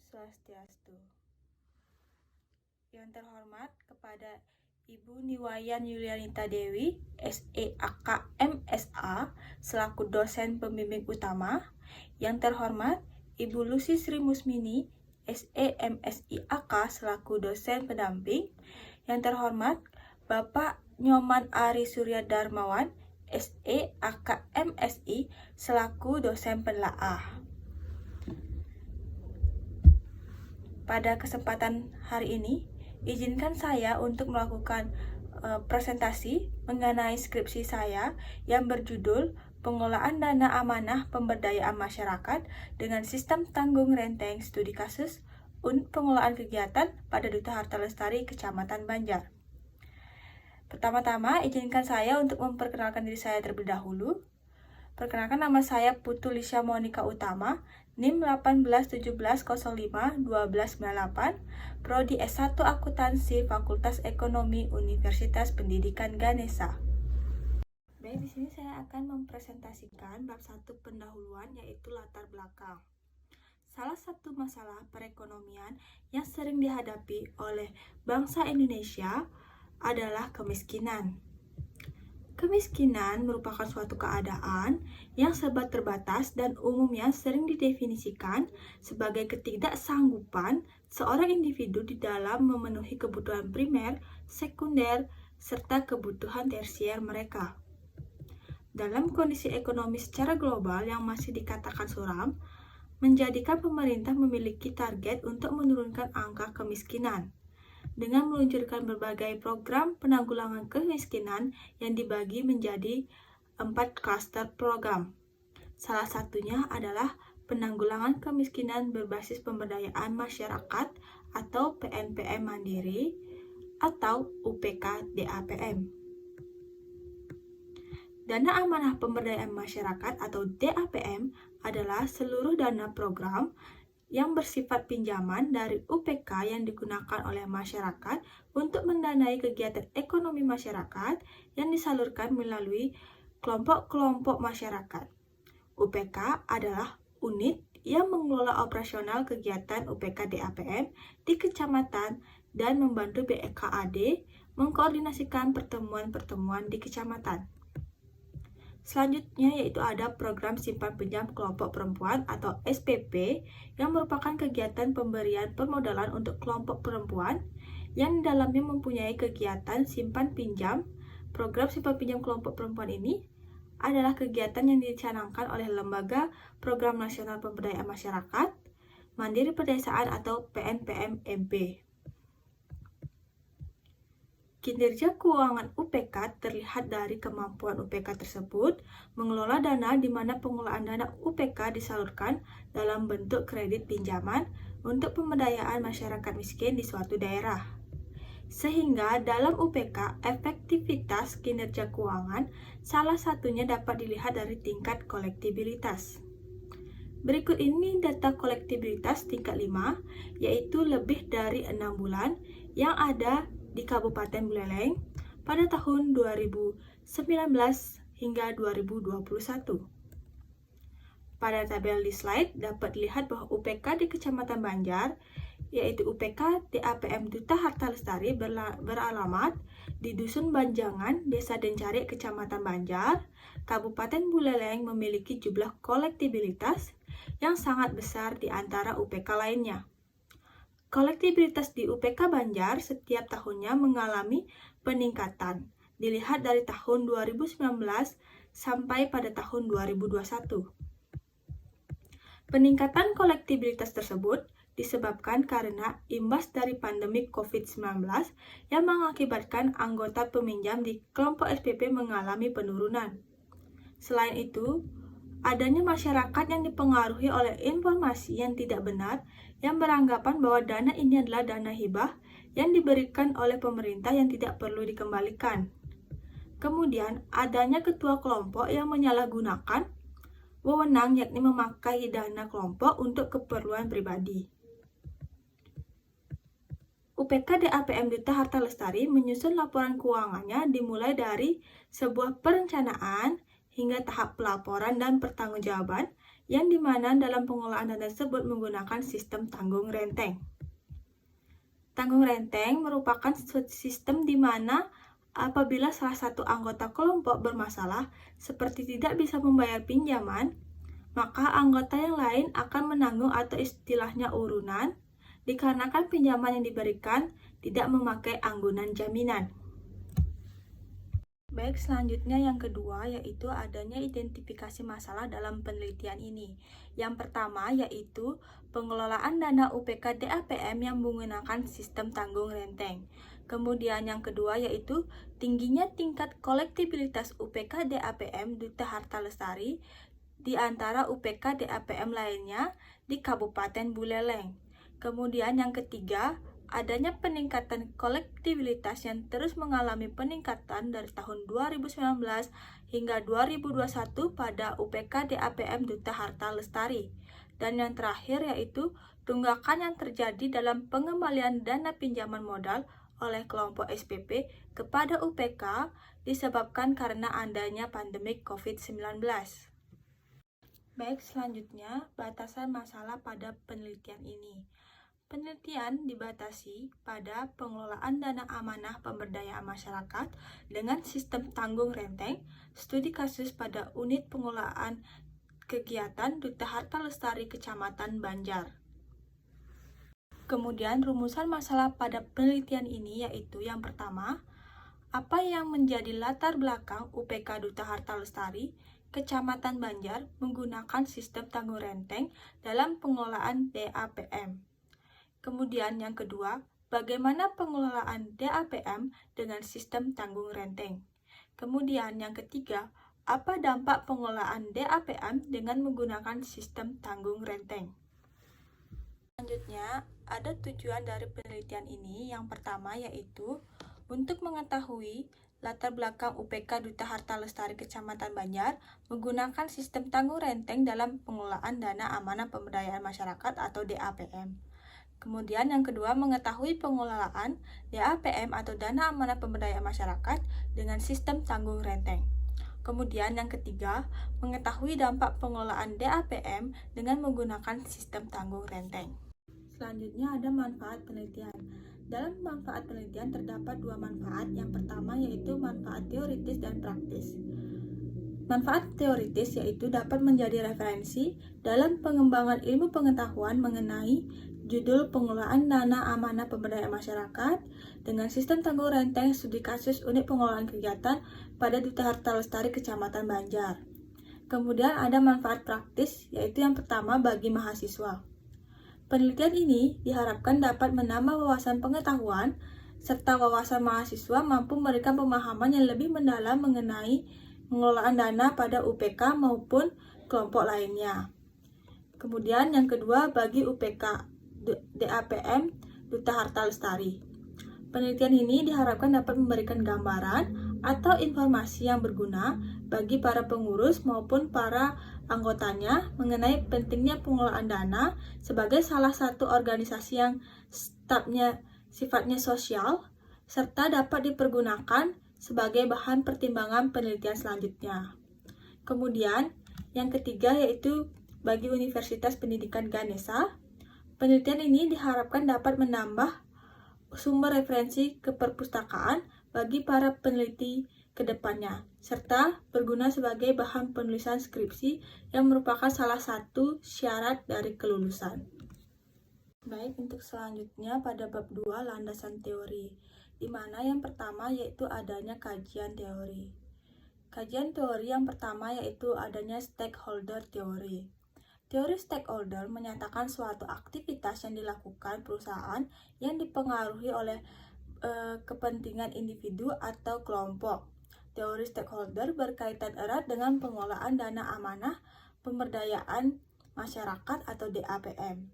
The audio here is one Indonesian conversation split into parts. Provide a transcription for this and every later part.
Swastiastu. Yang terhormat kepada Ibu Niwayan Yulianita Dewi, SEAK MSA, selaku dosen pembimbing utama. Yang terhormat Ibu Lucy Sri Musmini, SEMSIAK, selaku dosen pendamping. Yang terhormat Bapak Nyoman Ari Surya Darmawan, SEAK MSI, selaku dosen penelaah. Pada kesempatan hari ini, izinkan saya untuk melakukan presentasi mengenai skripsi saya yang berjudul Pengelolaan Dana Amanah Pemberdayaan Masyarakat dengan Sistem Tanggung Renteng Studi Kasus Pengelolaan Kegiatan pada Duta Harta Lestari Kecamatan Banjar. Pertama-tama, izinkan saya untuk memperkenalkan diri saya terlebih dahulu. Perkenalkan, nama saya Putu Lisha Monika Utama, NIM 1817051298, Prodi S1 Akuntansi Fakultas Ekonomi Universitas Pendidikan Ganesha. Baik, di sini saya akan mempresentasikan bab 1 pendahuluan, yaitu latar belakang. Salah satu masalah perekonomian yang sering dihadapi oleh bangsa Indonesia adalah kemiskinan. Kemiskinan merupakan suatu keadaan yang serba terbatas dan umumnya sering didefinisikan sebagai ketidaksanggupan seorang individu di dalam memenuhi kebutuhan primer, sekunder, serta kebutuhan tersier mereka. Dalam kondisi ekonomi secara global yang masih dikatakan suram, menjadikan pemerintah memiliki target untuk menurunkan angka kemiskinan dengan meluncurkan berbagai program penanggulangan kemiskinan yang dibagi menjadi 4 klaster program. Salah satunya adalah penanggulangan kemiskinan berbasis pemberdayaan masyarakat atau PNPM Mandiri atau UPK DAPM. Dana Amanah Pemberdayaan Masyarakat atau DAPM adalah seluruh dana program yang bersifat pinjaman dari UPK yang digunakan oleh masyarakat untuk mendanai kegiatan ekonomi masyarakat yang disalurkan melalui kelompok-kelompok masyarakat. UPK adalah unit yang mengelola operasional kegiatan UPK DAPM di kecamatan dan membantu BEKAD mengkoordinasikan pertemuan-pertemuan di kecamatan. Selanjutnya yaitu ada program simpan pinjam kelompok perempuan atau SPP yang merupakan kegiatan pemberian permodalan untuk kelompok perempuan yang di dalamnya mempunyai kegiatan simpan pinjam. Program simpan pinjam kelompok perempuan ini adalah kegiatan yang dicanangkan oleh Lembaga Program Nasional Pemberdayaan Masyarakat Mandiri Pedesaan atau PNPM-MP. Kinerja keuangan UPK terlihat dari kemampuan UPK tersebut mengelola dana di mana pengelolaan dana UPK disalurkan dalam bentuk kredit pinjaman untuk pemberdayaan masyarakat miskin di suatu daerah. Sehingga dalam UPK, efektivitas kinerja keuangan salah satunya dapat dilihat dari tingkat kolektibilitas. Berikut ini data kolektibilitas tingkat 5, yaitu lebih dari 6 bulan yang ada di Kabupaten Buleleng pada tahun 2019 hingga 2021. Pada tabel di slide dapat dilihat bahwa UPK di Kecamatan Banjar, yaitu UPK DAPM Duta Harta Lestari beralamat di Dusun Banjangan, Desa Dencari, Kecamatan Banjar, Kabupaten Buleleng memiliki jumlah kolektibilitas yang sangat besar di antara UPK lainnya. Kolektibilitas di UPK Banjar setiap tahunnya mengalami peningkatan, dilihat dari tahun 2019 sampai pada tahun 2021. Peningkatan kolektibilitas tersebut disebabkan karena imbas dari pandemi COVID-19 yang mengakibatkan anggota peminjam di kelompok SPP mengalami penurunan. Selain itu, adanya masyarakat yang dipengaruhi oleh informasi yang tidak benar yang beranggapan bahwa dana ini adalah dana hibah yang diberikan oleh pemerintah yang tidak perlu dikembalikan. Kemudian, adanya ketua kelompok yang menyalahgunakan wewenang yakni memakai dana kelompok untuk keperluan pribadi. UPK DAPM Duta Harta Lestari menyusun laporan keuangannya dimulai dari sebuah perencanaan hingga tahap pelaporan dan pertanggungjawaban yang dimana dalam pengelolaan dana tersebut menggunakan sistem tanggung renteng. Tanggung renteng merupakan sistem di mana apabila salah satu anggota kelompok bermasalah seperti tidak bisa membayar pinjaman, maka anggota yang lain akan menanggung atau istilahnya urunan, dikarenakan pinjaman yang diberikan tidak memakai anggunan jaminan. Baik, selanjutnya yang kedua yaitu adanya identifikasi masalah dalam penelitian ini. Yang pertama yaitu pengelolaan dana UPK DAPM yang menggunakan sistem tanggung renteng. Kemudian yang kedua yaitu tingginya tingkat kolektibilitas UPK DAPM Duta Harta Lestari di antara UPK DAPM lainnya di Kabupaten Buleleng. Kemudian yang ketiga, adanya peningkatan kolektibilitas yang terus mengalami peningkatan dari tahun 2019 hingga 2021 pada UPK DAPM Duta Harta Lestari. Dan yang terakhir yaitu tunggakan yang terjadi dalam pengembalian dana pinjaman modal oleh kelompok SPP kepada UPK disebabkan karena adanya pandemi COVID-19. Baik, selanjutnya batasan masalah pada penelitian ini. Penelitian dibatasi pada pengelolaan dana amanah pemberdayaan masyarakat dengan sistem tanggung renteng, studi kasus pada unit pengelolaan kegiatan Duta Harta Lestari Kecamatan Banjar. Kemudian rumusan masalah pada penelitian ini yaitu yang pertama, apa yang menjadi latar belakang UPK Duta Harta Lestari Kecamatan Banjar menggunakan sistem tanggung renteng dalam pengelolaan DAPM. Kemudian yang kedua, bagaimana pengelolaan DAPM dengan sistem tanggung renteng. Kemudian yang ketiga, apa dampak pengelolaan DAPM dengan menggunakan sistem tanggung renteng. Selanjutnya, ada tujuan dari penelitian ini. Yang pertama yaitu untuk mengetahui latar belakang UPK Duta Harta Lestari Kecamatan Banjar menggunakan sistem tanggung renteng dalam pengelolaan dana amanah pemberdayaan masyarakat atau DAPM. Kemudian yang kedua, mengetahui pengelolaan DAPM atau Dana Amanah Pemberdayaan Masyarakat dengan sistem tanggung renteng. Kemudian yang ketiga, mengetahui dampak pengelolaan DAPM dengan menggunakan sistem tanggung renteng. Selanjutnya ada manfaat penelitian. Dalam manfaat penelitian terdapat dua manfaat. Yang pertama yaitu manfaat teoritis dan praktis. Manfaat teoritis yaitu dapat menjadi referensi dalam pengembangan ilmu pengetahuan mengenai judul pengelolaan dana amanah pemberdayaan masyarakat dengan sistem tanggung renteng studi kasus unit pengelolaan kegiatan pada Duta Harta Lestari Kecamatan Banjar. Kemudian ada manfaat praktis yaitu yang pertama bagi mahasiswa. Penelitian ini diharapkan dapat menambah wawasan pengetahuan serta wawasan mahasiswa mampu memberikan pemahaman yang lebih mendalam mengenai pengelolaan dana pada UPK maupun kelompok lainnya. Kemudian yang kedua bagi UPK DAPM Duta Harta Lestari. Penelitian ini diharapkan dapat memberikan gambaran atau informasi yang berguna bagi para pengurus maupun para anggotanya mengenai pentingnya pengelolaan dana sebagai salah satu organisasi yang sifatnya sosial serta dapat dipergunakan sebagai bahan pertimbangan penelitian selanjutnya. Kemudian, yang ketiga yaitu bagi Universitas Pendidikan Ganesha. Penelitian ini diharapkan dapat menambah sumber referensi keperpustakaan bagi para peneliti ke depannya, serta berguna sebagai bahan penulisan skripsi yang merupakan salah satu syarat dari kelulusan. Baik, untuk selanjutnya pada bab 2 landasan teori, di mana yang pertama yaitu adanya kajian teori. Kajian teori yang pertama yaitu adanya stakeholder teori. Teori stakeholder menyatakan suatu aktivitas yang dilakukan perusahaan yang dipengaruhi oleh kepentingan individu atau kelompok. Teori stakeholder berkaitan erat dengan pengelolaan dana amanah pemberdayaan masyarakat atau DAPM,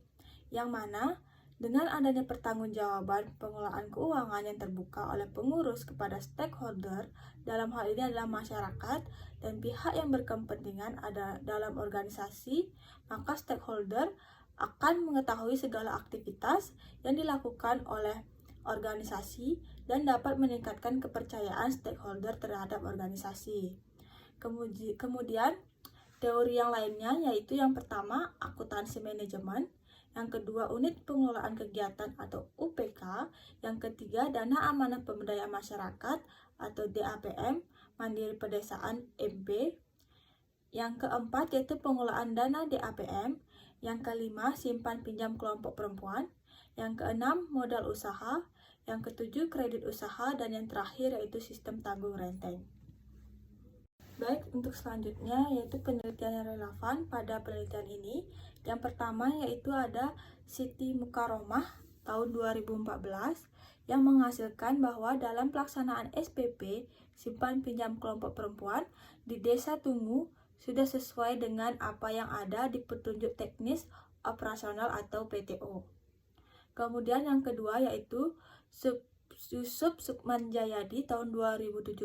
yang mana dengan adanya pertanggungjawaban pengelolaan keuangan yang terbuka oleh pengurus kepada stakeholder, dalam hal ini adalah masyarakat dan pihak yang berkepentingan ada dalam organisasi, maka stakeholder akan mengetahui segala aktivitas yang dilakukan oleh organisasi dan dapat meningkatkan kepercayaan stakeholder terhadap organisasi. Kemudian, Teori yang lainnya yaitu yang pertama, akuntansi manajemen, yang kedua, unit pengelolaan kegiatan atau UPK, yang ketiga, dana amanah pemberdayaan masyarakat atau DAPM, Mandiri Pedesaan MP, yang keempat yaitu pengelolaan dana DAPM, yang kelima, simpan pinjam kelompok perempuan, yang keenam, modal usaha, yang ketujuh, kredit usaha, dan yang terakhir yaitu sistem tanggung renteng. Baik, untuk selanjutnya yaitu penelitian yang relevan pada penelitian ini. Yang pertama yaitu ada Siti Mukaromah tahun 2014 yang menghasilkan bahwa dalam pelaksanaan SPP, simpan pinjam kelompok perempuan di Desa Tungu sudah sesuai dengan apa yang ada di petunjuk teknis operasional atau PTO. Kemudian yang kedua yaitu Yusuf Sukmanjayadi tahun 2017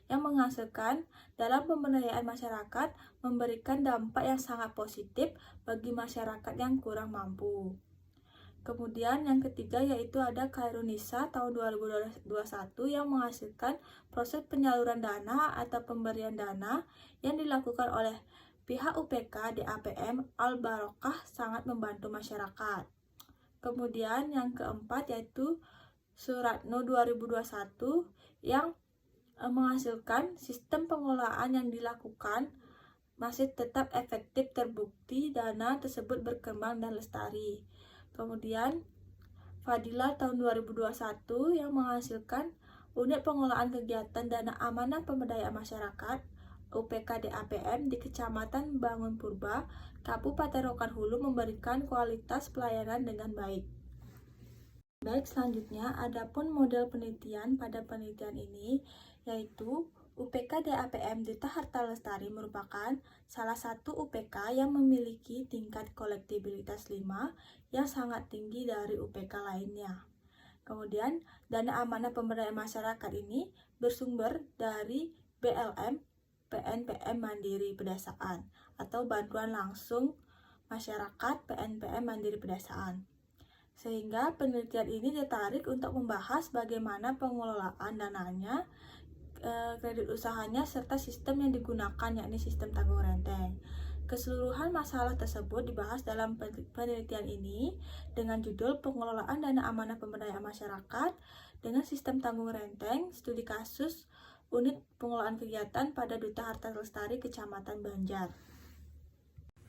yang menghasilkan dalam pemberdayaan masyarakat memberikan dampak yang sangat positif bagi masyarakat yang kurang mampu. Kemudian yang ketiga yaitu ada Khairunisa tahun 2021 yang menghasilkan proses penyaluran dana atau pemberian dana yang dilakukan oleh pihak UPK DAPM Al-Barokah sangat membantu masyarakat. Kemudian yang keempat yaitu Suratno 2021 yang menghasilkan sistem pengelolaan yang dilakukan masih tetap efektif, terbukti dana tersebut berkembang dan lestari. Kemudian Fadila tahun 2021 yang menghasilkan unit pengelolaan kegiatan dana amanah pemberdayaan masyarakat UPK DAPM di Kecamatan Bangun Purba, Kabupaten Rokan Hulu memberikan kualitas pelayanan dengan baik. Baik, selanjutnya adapun model penelitian pada penelitian ini yaitu UPK DAPM Duta Harta Lestari merupakan salah satu UPK yang memiliki tingkat kolektibilitas 5 yang sangat tinggi dari UPK lainnya. Kemudian, dana amanah pemberdayaan masyarakat ini bersumber dari BLM PNPM Mandiri Pedesaan atau bantuan langsung masyarakat PNPM Mandiri Pedesaan. Sehingga penelitian ini tertarik untuk membahas bagaimana pengelolaan dananya, kredit usahanya, serta sistem yang digunakan yakni sistem tanggung renteng. Keseluruhan masalah tersebut dibahas dalam penelitian ini dengan judul Pengelolaan Dana Amanah Pemberdayaan Masyarakat dengan Sistem Tanggung Renteng, Studi Kasus Unit Pengelolaan Kegiatan pada Duta Harta Lestari Kecamatan Banjar.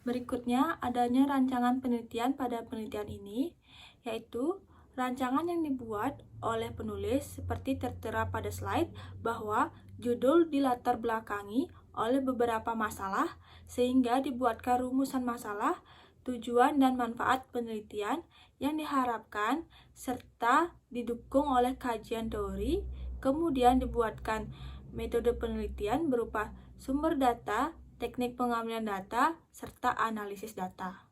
Berikutnya adanya rancangan penelitian pada penelitian ini, yaitu rancangan yang dibuat oleh penulis seperti tertera pada slide bahwa judul dilatar belakangi oleh beberapa masalah sehingga dibuatkan rumusan masalah, tujuan dan manfaat penelitian yang diharapkan serta didukung oleh kajian teori. Kemudian dibuatkan metode penelitian berupa sumber data, teknik pengambilan data, serta analisis data.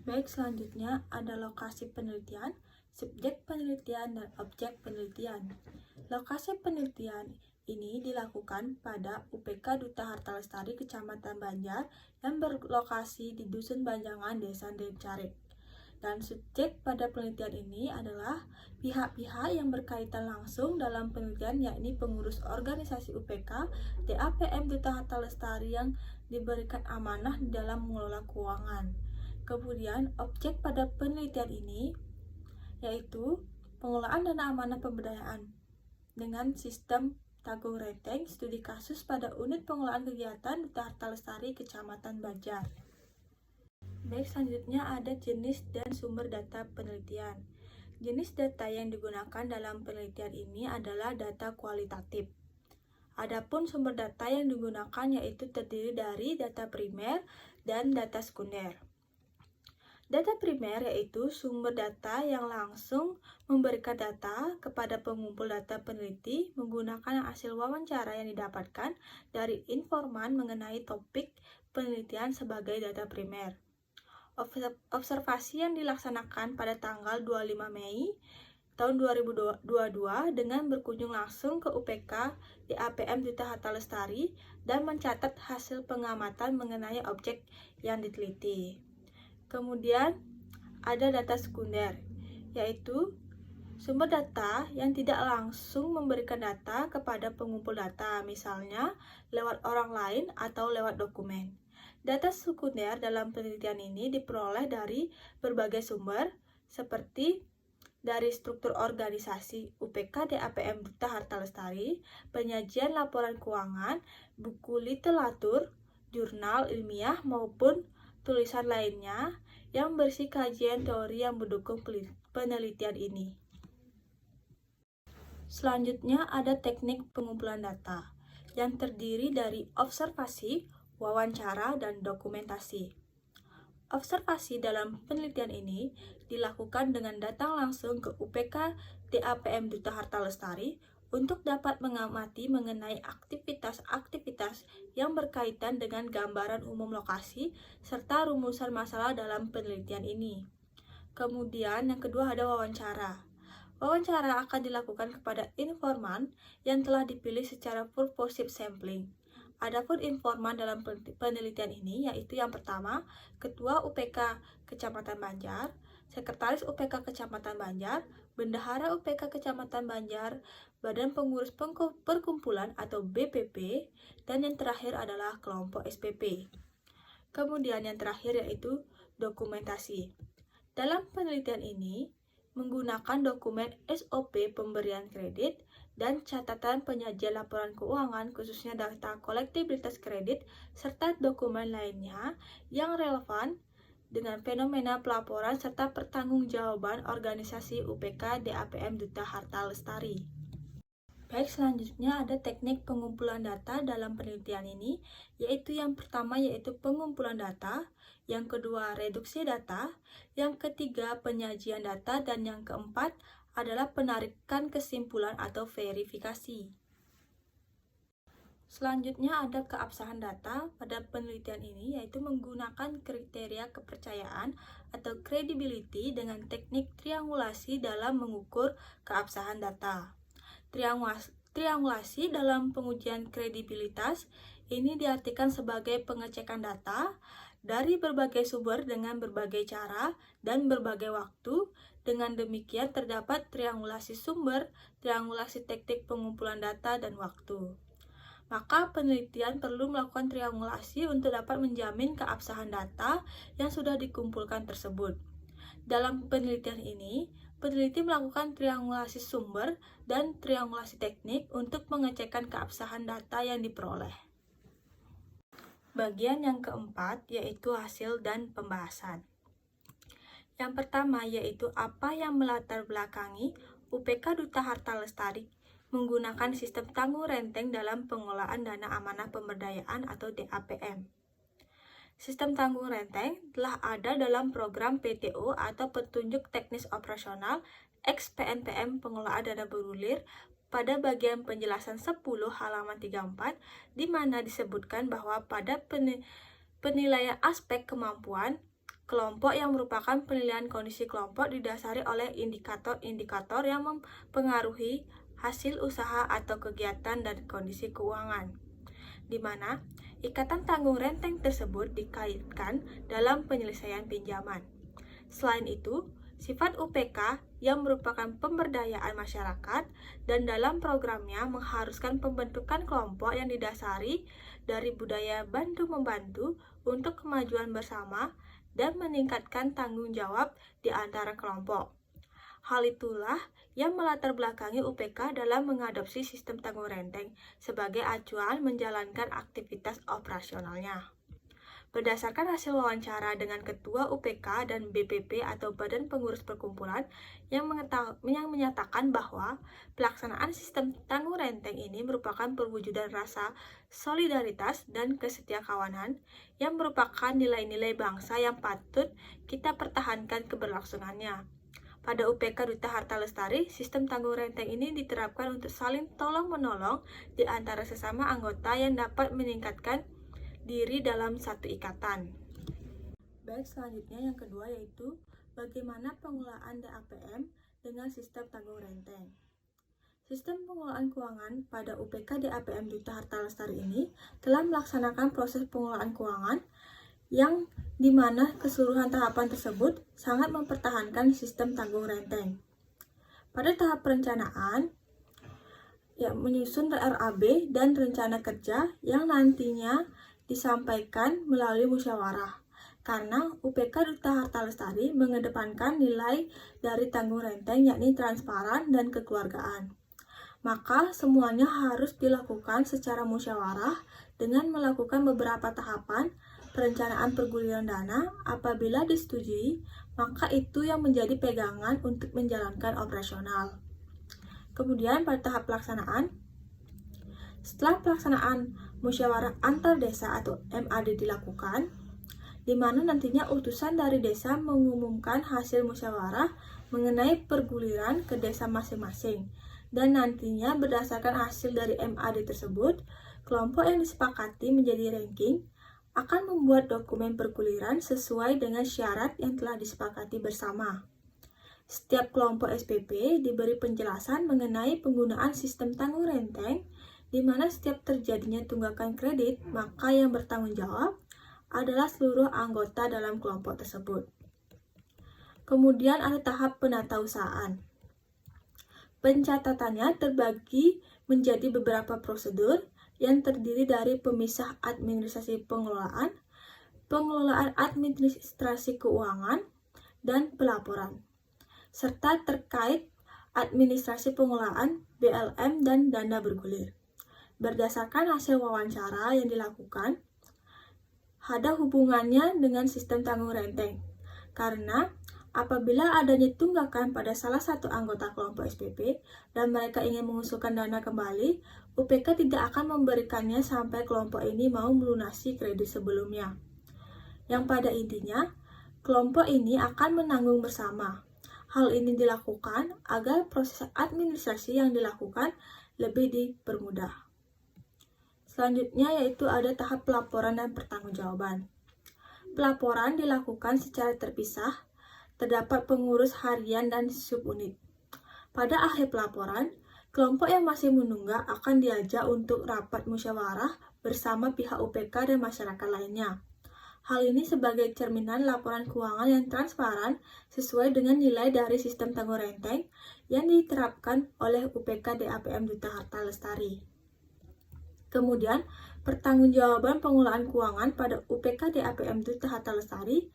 Baik, selanjutnya ada lokasi penelitian, subjek penelitian, dan objek penelitian. Lokasi penelitian ini dilakukan pada UPK Duta Harta Lestari Kecamatan Banjar yang berlokasi di Dusun Banjangan, Desa Dencarik. Dan subjek pada penelitian ini adalah pihak-pihak yang berkaitan langsung dalam penelitian, yakni pengurus organisasi UPK DAPM Duta Harta Lestari yang diberikan amanah di dalam mengelola keuangan. Kemudian objek pada penelitian ini yaitu pengelolaan dana amanah pemberdayaan dengan sistem tanggung renteng, studi kasus pada unit pengelolaan kegiatan Duta Harta Lestari Kecamatan Banjar. Baik, selanjutnya ada jenis dan sumber data penelitian. Jenis data yang digunakan dalam penelitian ini adalah data kualitatif. Adapun sumber data yang digunakan yaitu terdiri dari data primer dan data sekunder. Data primer yaitu sumber data yang langsung memberikan data kepada pengumpul data peneliti menggunakan hasil wawancara yang didapatkan dari informan mengenai topik penelitian sebagai data primer. Observasi yang dilaksanakan pada tanggal 25 Mei tahun 2022 dengan berkunjung langsung ke UPK DAPM Duta Harta Lestari dan mencatat hasil pengamatan mengenai objek yang diteliti. Kemudian ada data sekunder, yaitu Sumber data yang tidak langsung memberikan data kepada pengumpul data, misalnya lewat orang lain atau lewat dokumen. Data sekunder dalam penelitian ini diperoleh dari berbagai sumber, seperti dari struktur organisasi UPK DAPM Duta Harta Lestari, penyajian laporan keuangan, buku literatur, jurnal ilmiah, maupun tulisan lainnya yang berisi kajian teori yang mendukung penelitian ini. Selanjutnya ada teknik pengumpulan data yang terdiri dari observasi, wawancara, dan dokumentasi. Observasi dalam penelitian ini dilakukan dengan datang langsung ke UPK DAPM Duta Harta Lestari untuk dapat mengamati mengenai aktivitas-aktivitas yang berkaitan dengan gambaran umum lokasi serta rumusan masalah dalam penelitian ini. Kemudian yang kedua ada wawancara. Wawancara akan dilakukan kepada informan yang telah dipilih secara purposive sampling. Adapun informan dalam penelitian ini yaitu yang pertama, Ketua UPK Kecamatan Banjar, Sekretaris UPK Kecamatan Banjar, Bendahara UPK Kecamatan Banjar, Badan Pengurus Perkumpulan atau BPP, dan yang terakhir adalah kelompok SPP. Kemudian yang terakhir yaitu dokumentasi. Dalam penelitian ini, menggunakan dokumen SOP pemberian kredit dan catatan penyajian laporan keuangan khususnya data kolektibilitas kredit serta dokumen lainnya yang relevan dengan fenomena pelaporan serta pertanggungjawaban organisasi UPK DAPM Duta Harta Lestari. Baik, selanjutnya ada teknik pengumpulan data dalam penelitian ini, yaitu yang pertama yaitu pengumpulan data, yang kedua reduksi data, yang ketiga penyajian data, dan yang keempat adalah penarikan kesimpulan atau verifikasi. Selanjutnya ada keabsahan data pada penelitian ini, yaitu menggunakan kriteria kepercayaan atau credibility dengan teknik triangulasi dalam mengukur keabsahan data. Triangulasi dalam pengujian kredibilitas ini diartikan sebagai pengecekan data dari berbagai sumber dengan berbagai cara dan berbagai waktu. Dengan demikian terdapat triangulasi sumber, triangulasi teknik pengumpulan data, dan waktu. Maka penelitian perlu melakukan triangulasi untuk dapat menjamin keabsahan data yang sudah dikumpulkan tersebut. Dalam penelitian ini, peneliti melakukan triangulasi sumber dan triangulasi teknik untuk mengecekkan keabsahan data yang diperoleh. Bagian yang keempat yaitu hasil dan pembahasan. Yang pertama yaitu apa yang melatar belakangi UPK Duta Harta Lestari menggunakan sistem tanggung renteng dalam pengelolaan dana amanah pemberdayaan atau DAPM. Sistem tanggung renteng telah ada dalam program PTO atau Petunjuk Teknis Operasional ex-PNPM Pengelolaan Dana Bergulir pada bagian penjelasan 10 halaman 34, di mana disebutkan bahwa pada penilaian aspek kemampuan kelompok yang merupakan penilaian kondisi kelompok didasari oleh indikator-indikator yang mempengaruhi hasil usaha atau kegiatan dan kondisi keuangan, di mana ikatan tanggung renteng tersebut dikaitkan dalam penyelesaian pinjaman. Selain itu, sifat UPK yang merupakan pemberdayaan masyarakat dan dalam programnya mengharuskan pembentukan kelompok yang didasari dari budaya bantu-membantu untuk kemajuan bersama dan meningkatkan tanggung jawab di antara kelompok. Hal itulah yang melatar belakangi UPK dalam mengadopsi sistem tanggung renteng sebagai acuan menjalankan aktivitas operasionalnya. Berdasarkan hasil wawancara dengan Ketua UPK dan BPP atau Badan Pengurus Perkumpulan yang menyatakan bahwa pelaksanaan sistem tanggung renteng ini merupakan perwujudan rasa solidaritas dan kesetiakawanan yang merupakan nilai-nilai bangsa yang patut kita pertahankan keberlangsungannya. Pada UPK Duta Harta Lestari, sistem tanggung renteng ini diterapkan untuk saling tolong-menolong di antara sesama anggota yang dapat meningkatkan diri dalam satu ikatan. Baik, selanjutnya yang kedua yaitu bagaimana pengelolaan DAPM dengan sistem tanggung renteng. Sistem pengelolaan keuangan pada UPK DAPM Duta Harta Lestari ini telah melaksanakan proses pengelolaan keuangan yang dimana keseluruhan tahapan tersebut sangat mempertahankan sistem tanggung renteng. Pada tahap perencanaan, menyusun RAB dan rencana kerja yang nantinya disampaikan melalui musyawarah. Karena UPK Duta Harta Lestari mengedepankan nilai dari tanggung renteng, yakni transparan dan kekeluargaan. Maka semuanya harus dilakukan secara musyawarah dengan melakukan beberapa tahapan perencanaan perguliran dana. Apabila disetujui, maka itu yang menjadi pegangan untuk menjalankan operasional. Kemudian pada tahap pelaksanaan, setelah pelaksanaan musyawarah antar desa atau MAD dilakukan, di mana nantinya utusan dari desa mengumumkan hasil musyawarah mengenai perguliran ke desa masing-masing. Dan nantinya berdasarkan hasil dari MAD tersebut, kelompok yang disepakati menjadi ranking akan membuat dokumen perguliran sesuai dengan syarat yang telah disepakati bersama. Setiap kelompok SPP diberi penjelasan mengenai penggunaan sistem tanggung renteng, di mana setiap terjadinya tunggakan kredit, maka yang bertanggung jawab adalah seluruh anggota dalam kelompok tersebut. Kemudian ada tahap penatausahaan. Pencatatannya terbagi menjadi beberapa prosedur yang terdiri dari pemisah administrasi pengelolaan, pengelolaan administrasi keuangan, dan pelaporan, serta terkait administrasi pengelolaan BLM dan dana bergulir. Berdasarkan hasil wawancara yang dilakukan, ada hubungannya dengan sistem tanggung renteng, karena apabila adanya tunggakan pada salah satu anggota kelompok SPP dan mereka ingin mengusulkan dana kembali, UPK tidak akan memberikannya sampai kelompok ini mau melunasi kredit sebelumnya. Yang pada intinya, kelompok ini akan menanggung bersama. Hal ini dilakukan agar proses administrasi yang dilakukan lebih dipermudah. Selanjutnya yaitu ada tahap pelaporan dan pertanggungjawaban. Pelaporan dilakukan secara terpisah, terdapat pengurus harian dan subunit. Pada akhir pelaporan, kelompok yang masih menunggak akan diajak untuk rapat musyawarah bersama pihak UPK dan masyarakat lainnya. Hal ini sebagai cerminan laporan keuangan yang transparan sesuai dengan nilai dari sistem tanggung renteng yang diterapkan oleh UPK DAPM Duta Harta Lestari. Kemudian, pertanggungjawaban pengelolaan keuangan pada UPK DAPM Duta Harta Lestari,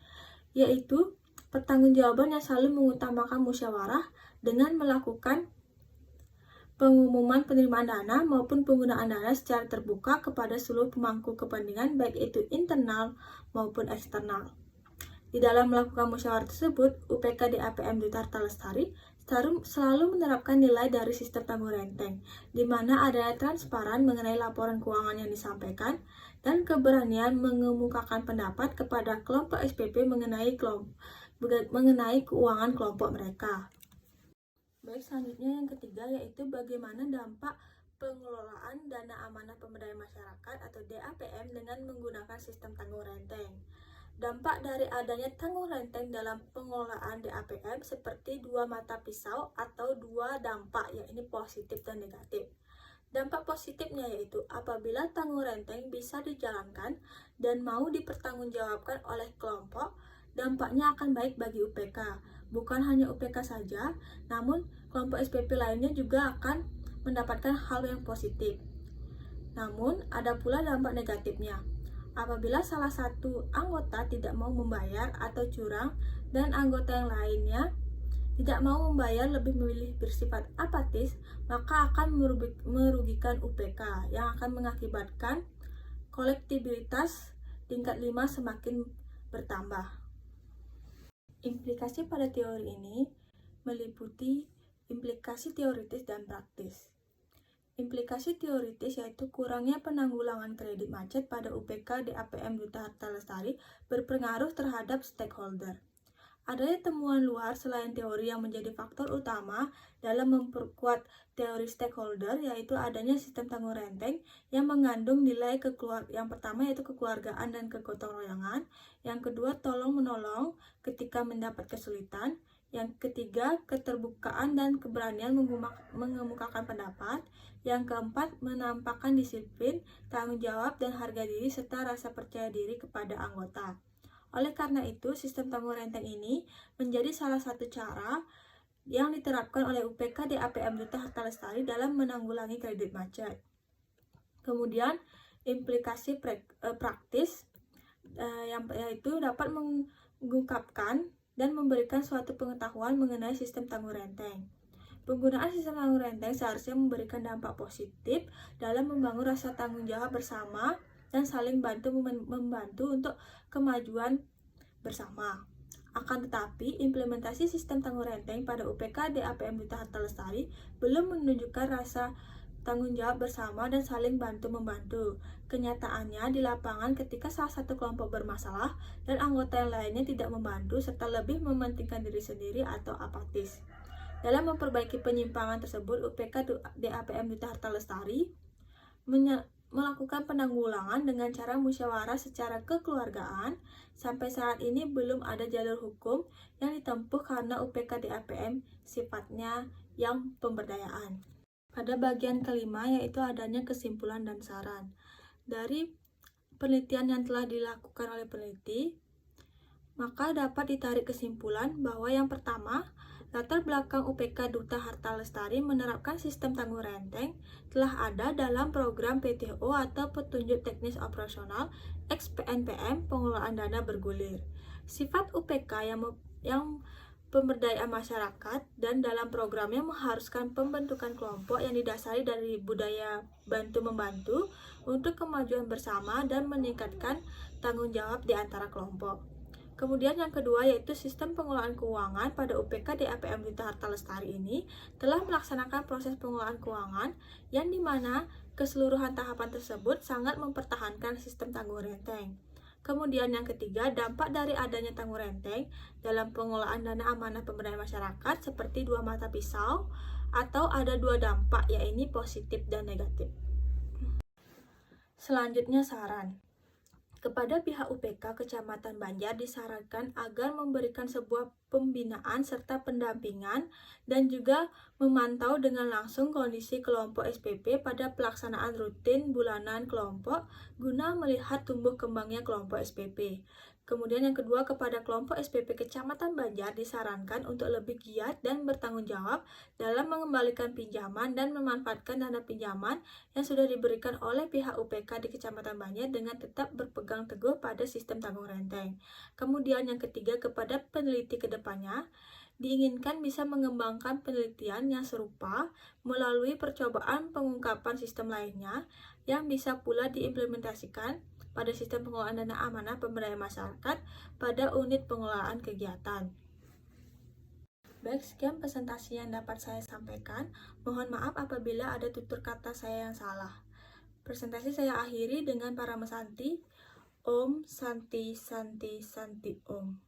yaitu pertanggungjawaban yang selalu mengutamakan musyawarah dengan melakukan pengumuman penerimaan dana maupun penggunaan dana secara terbuka kepada seluruh pemangku kepentingan, baik itu internal maupun eksternal. Di dalam melakukan musyawarah tersebut, UPK DAPM Duta Harta Lestari selalu menerapkan nilai dari sistem tanggung renteng, di mana adanya transparan mengenai laporan keuangan yang disampaikan dan keberanian mengemukakan pendapat kepada kelompok SPP mengenai keuangan kelompok mereka. Baik, selanjutnya yang ketiga yaitu bagaimana dampak pengelolaan dana amanah pemberdayaan masyarakat atau DAPM dengan menggunakan sistem tanggung renteng. Dampak dari adanya tanggung renteng dalam pengelolaan DAPM seperti dua mata pisau atau dua dampak, yakni positif dan negatif. Dampak positifnya yaitu apabila tanggung renteng bisa dijalankan dan mau dipertanggungjawabkan oleh kelompok, dampaknya akan baik bagi UPK. Bukan hanya UPK saja, namun kelompok SPP lainnya juga akan mendapatkan hal yang positif. Namun, ada pula dampak negatifnya. Apabila salah satu anggota tidak mau membayar atau curang dan anggota yang lainnya tidak mau membayar, lebih memilih bersifat apatis, maka akan merugikan UPK yang akan mengakibatkan kolektibilitas tingkat 5 semakin bertambah. Implikasi pada teori ini meliputi implikasi teoritis dan praktis. Implikasi teoritis yaitu kurangnya penanggulangan kredit macet pada UPK DAPM Duta Harta Lestari berpengaruh terhadap stakeholder. Adanya temuan luar selain teori yang menjadi faktor utama dalam memperkuat teori stakeholder, yaitu adanya sistem tanggung renteng yang mengandung nilai yang pertama yaitu kekeluargaan dan kegotong royongan, yang kedua tolong-menolong ketika mendapat kesulitan, yang ketiga keterbukaan dan keberanian mengemukakan pendapat, yang keempat menampakkan disiplin, tanggung jawab dan harga diri serta rasa percaya diri kepada anggota. Oleh karena itu, sistem tanggung renteng ini menjadi salah satu cara yang diterapkan oleh UPK DAPM Duta Harta Lestari dalam menanggulangi kredit macet. Kemudian implikasi praktis yaitu dapat mengungkapkan dan memberikan suatu pengetahuan mengenai sistem tanggung renteng. Penggunaan sistem tanggung renteng seharusnya memberikan dampak positif dalam membangun rasa tanggung jawab bersama dan saling membantu untuk kemajuan bersama. Akan tetapi, implementasi sistem tanggung renteng pada UPK DAPM Duta Harta Lestari belum menunjukkan rasa tanggung jawab bersama dan saling bantu-membantu. Kenyataannya di lapangan ketika salah satu kelompok bermasalah dan anggota yang lainnya tidak membantu serta lebih mementingkan diri sendiri atau apatis. Dalam memperbaiki penyimpangan tersebut, UPK DAPM Duta Harta Lestari melakukan penanggulangan dengan cara musyawarah secara kekeluargaan. Sampai saat ini belum ada jalur hukum yang ditempuh karena UPK DAPM sifatnya yang pemberdayaan. Pada bagian kelima yaitu adanya kesimpulan dan saran. Dari penelitian yang telah dilakukan oleh peneliti, maka dapat ditarik kesimpulan bahwa yang pertama, latar belakang UPK Duta Harta Lestari menerapkan sistem tanggung renteng telah ada dalam program PTO atau Petunjuk Teknis Operasional (PNPM) pengelolaan dana bergulir. Sifat UPK yang pemberdayaan masyarakat dan dalam programnya mengharuskan pembentukan kelompok yang didasari dari budaya bantu-membantu untuk kemajuan bersama dan meningkatkan tanggung jawab di antara kelompok. Kemudian yang kedua yaitu sistem pengelolaan keuangan pada UPK DAPM Duta Harta Lestari ini telah melaksanakan proses pengelolaan keuangan yang dimana keseluruhan tahapan tersebut sangat mempertahankan sistem tanggung renteng. Kemudian yang ketiga, dampak dari adanya tanggung renteng dalam pengelolaan dana amanah pemberdayaan masyarakat seperti dua mata pisau atau ada dua dampak, yaitu positif dan negatif. Selanjutnya saran. Kepada pihak UPK Kecamatan Banjar disarankan agar memberikan sebuah pembinaan serta pendampingan dan juga memantau dengan langsung kondisi kelompok SPP pada pelaksanaan rutin bulanan kelompok guna melihat tumbuh kembangnya kelompok SPP. Kemudian yang kedua, kepada kelompok SPP Kecamatan Banjar disarankan untuk lebih giat dan bertanggung jawab dalam mengembalikan pinjaman dan memanfaatkan dana pinjaman yang sudah diberikan oleh pihak UPK di Kecamatan Banjar dengan tetap berpegang teguh pada sistem tanggung renteng. Kemudian yang ketiga, kepada peneliti ke depannya diinginkan bisa mengembangkan penelitian yang serupa melalui percobaan pengungkapan sistem lainnya yang bisa pula diimplementasikan pada sistem pengelolaan dana amanah pemberdayaan masyarakat pada unit pengelolaan kegiatan. Baik, sekian presentasi yang dapat saya sampaikan. Mohon maaf apabila ada tutur kata saya yang salah. Presentasi saya akhiri dengan Paramasanti. Om Santi Santi Santi Om.